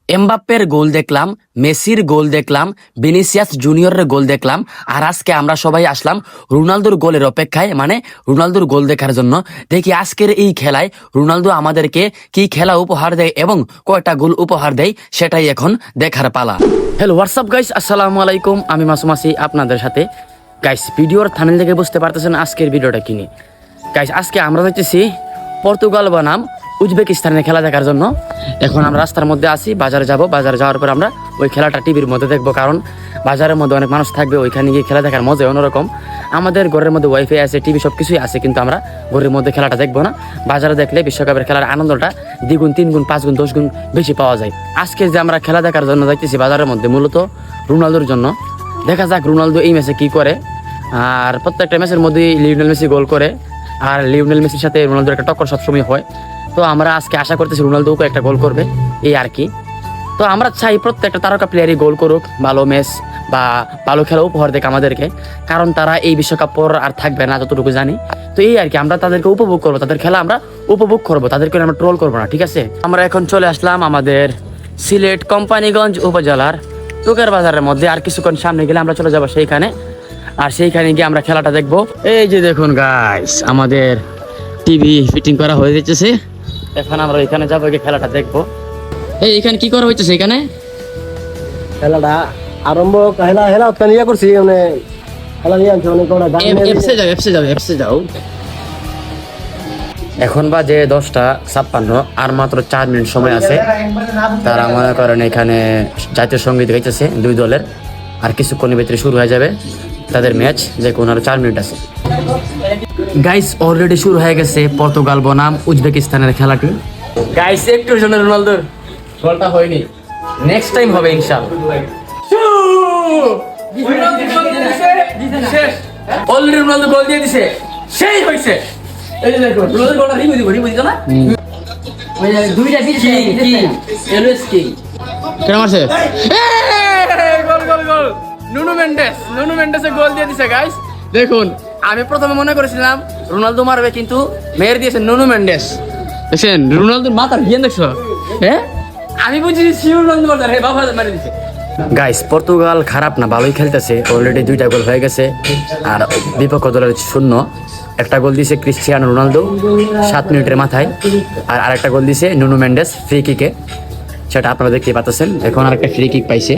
এমবাপ্পের গোল দেখলাম, মেসির গোল দেখলাম, ভিনিসিয়াস জুনিয়রের গোল দেখলাম, আর আজকে আমরা সবাই আসলাম রোনালদোর গোলের অপেক্ষায়, মানে রোনালদোর গোল দেখার জন্য। দেখি আজকের এই খেলায় রোনালদো আমাদেরকে কি খেলা উপহার দেয় এবং কয়টা গোল উপহার দেয়, সেটাই এখন দেখার পালা। হ্যালো হোয়াটসঅ্যাপ গাইস, আসসালামু আলাইকুম। আমি মাসুম আছি আপনাদের সাথে। গাইস, ভিডিওর থাম্বনেল থেকে বুঝতে পারতেছেন আজকের ভিডিওটা কি নিয়ে। গাইস, আজকে আমরা যাচ্ছি পর্তুগাল বনাম উজবেকিস্তানের খেলা দেখার জন্য। এখন আমরা রাস্তার মধ্যে আছি, বাজারে যাব। বাজারে যাওয়ার পর আমরা ওই খেলাটা টিভির মধ্যে দেখবো, কারণ বাজারের মধ্যে অনেক মানুষ থাকবে, ওইখানে গিয়ে খেলা দেখার মজা অন্যরকম। আমাদের ঘরের মধ্যে ওয়াইফাই আছে, টিভি সব কিছুই আছে, কিন্তু আমরা ঘরের মধ্যে খেলাটা দেখবো না। বাজারে দেখলে বিশ্বকাপের খেলার আনন্দটা দ্বিগুণ, 3 গুণ, 5 গুণ, 10 গুণ বেশি পাওয়া যায়। আজকে যে আমরা খেলা দেখার জন্য যাইতেছি বাজারের মধ্যে, মূলত রোনালদোর জন্য। দেখা যাক রোনালদো এই ম্যাচে কি করে। আর প্রত্যেকটা ম্যাচের মধ্যেই লিওনেল মেসি গোল করে, আর লিওনেল মেসির সাথে রোনালদোর একটা টক্কর সবসময় হয়। তো আমরা আজকে আশা করতেছি রোনালদোকে একটা গোল করবে, এই আর কি। তো আমরা চাই প্রত্যেকটা তারকা প্লেয়ারই গোল করুক, ভালো ম্যাচ বা ভালো খেলা উপহার দেখ আমাদেরকে, কারণ তারা এই বিশ্বকাপ পর আর থাকবে না যতটুকু জানি। তো এই আর কি, আমরা তাদেরকে উপভোগ করবো, তাদের খেলা আমরা উপভোগ করবো, তাদেরকে আমরা ট্রোল করবো না, ঠিক আছে। আমরা এখন চলে আসলাম আমাদের সিলেট কোম্পানিগঞ্জ উপজেলার টুকের বাজারের মধ্যে। আর কিছুক্ষণ সামনে গেলে আমরা চলে যাবো সেইখানে, আর সেইখানে গিয়ে আমরা খেলাটা দেখবো। এই যে দেখুন গাইস, আমাদের টিভি ফিটিং করা হয়ে যাচ্ছে। এখন আমরা এখানে যাবো, গিয়ে খেলাটা দেখবো। এই এখানে কি করা হচ্ছে এখানে? খেলাটা আরম্ভ খেলা ইয়া করছি, মানে খেলা নিয়ে আনছে অনেক বড় গান এফসে যাও। এখন বাজে 10:56, আর মাত্র 4 মিনিট সময় আছে। তারা মনে করেন এখানে জাতীয় সঙ্গীত গাইতেছে দুই দলের, আর কিছুক্ষণের ভিতরে শুরু হয়ে যাবে তাদের ম্যাচ, যে কোন আরো 4 মিনিট আছে। গাইস, অলরেডি শুরু হয়ে গেছে পর্তুগাল বনাম উজবেকিস্তানের খেলাটি। গাইস, একটু জন্য রোনালদোর গোলটা হয়নি, নেক্সট টাইম হবে ইনশাআল্লাহ। অলরেডি রোনালদো গোল দিয়ে দিছে, সেই হইছে। এই যে দেখো রোনালদো গোলটা রিভিউ না, ওই দুইটা দিছে কি এলওএস কি কেমন আছে। গোল নুনো মেন্ডেসে গোল দিয়ে দিছে। গাইস দেখুন, আমি প্রথমে মনে করেছিলাম রোনালদো মারবে, কিন্তু মেরে দিয়েছে নুনো মেন্ডেস। দেখছেন রোনালদোর মাথার ভিয়েন দেখছো? হ্যাঁ, আমি বুঝছি শিওর রোনালদো মারবে, হে বাবা মারি দিছে। গাইস, পর্তুগাল খারাপ না, ভালোই খেলতেছে। অলরেডি 2টা গোল হয়ে গেছে, আর বিপক্ষ দলের 0। একটা গোল দিছে ক্রিস্টিয়ানো রোনালদো 7 মিনিটের মাথায়, আর আরেকটা গোল দিছে নুনো মেন্ডেস ফ্রি কিকে, সেটা আপনারা দেখতে পাচ্ছেন। এখন আরেকটা ফ্রি কিক পাইছে।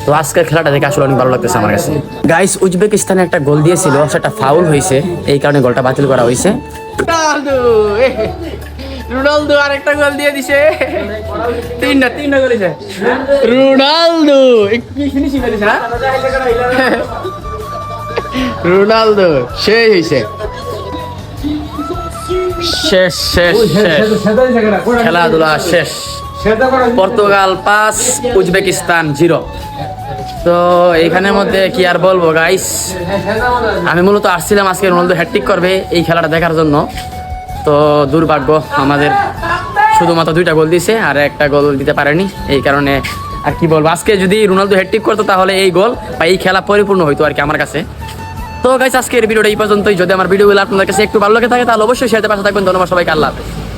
তো আজকের খেলাটা দেখে আসলে অনেক ভালো লাগতেছে আমার কাছে। গাইস, উজবেকিস্তানে একটা গোল দিয়েছিল, সেটা ফাউল হয়েছে, এই কারণে গোলটা বাতিল করা হয়েছে। রোনালদো আরেকটা গোল দিয়ে দিছে, তিনটা গোল দিছে রোনালদো। কি ফিনিশিং করেছে না রোনালদো, সেই হইছে। শেষ খেলাধুলা শেষ। Portugal 5, Uzbekistan 0। তো এইখানের মধ্যে কি আর বলবো গাইস, আমি মূলত আসছিলাম আজকে রোনালদো হ্যাটট্রিক করবে এই খেলাটা দেখার জন্য। তো দুর্ভাগ্য, আমাদের শুধুমাত্র 2টা গোল দিছে, আর একটা গোল দিতে পারেনি, এই কারণে আর কি বলবো। আজকে যদি রোনালদো হ্যাটট্রিক করতো তাহলে এই গোল বা এই খেলা পরিপূর্ণ হইতো আর কি আমার কাছে। তো গাইস, আজকের ভিডিওটা এই পর্যন্তই। যদি আমার ভিডিওগুলো আপনাদের কাছে একটু ভালো লাগে থাকে তাহলে অবশ্যই শেয়ারতে পাশে থাকবেন। ধন্যবাদ সবাইকে, আল্লাহ হাফেজ।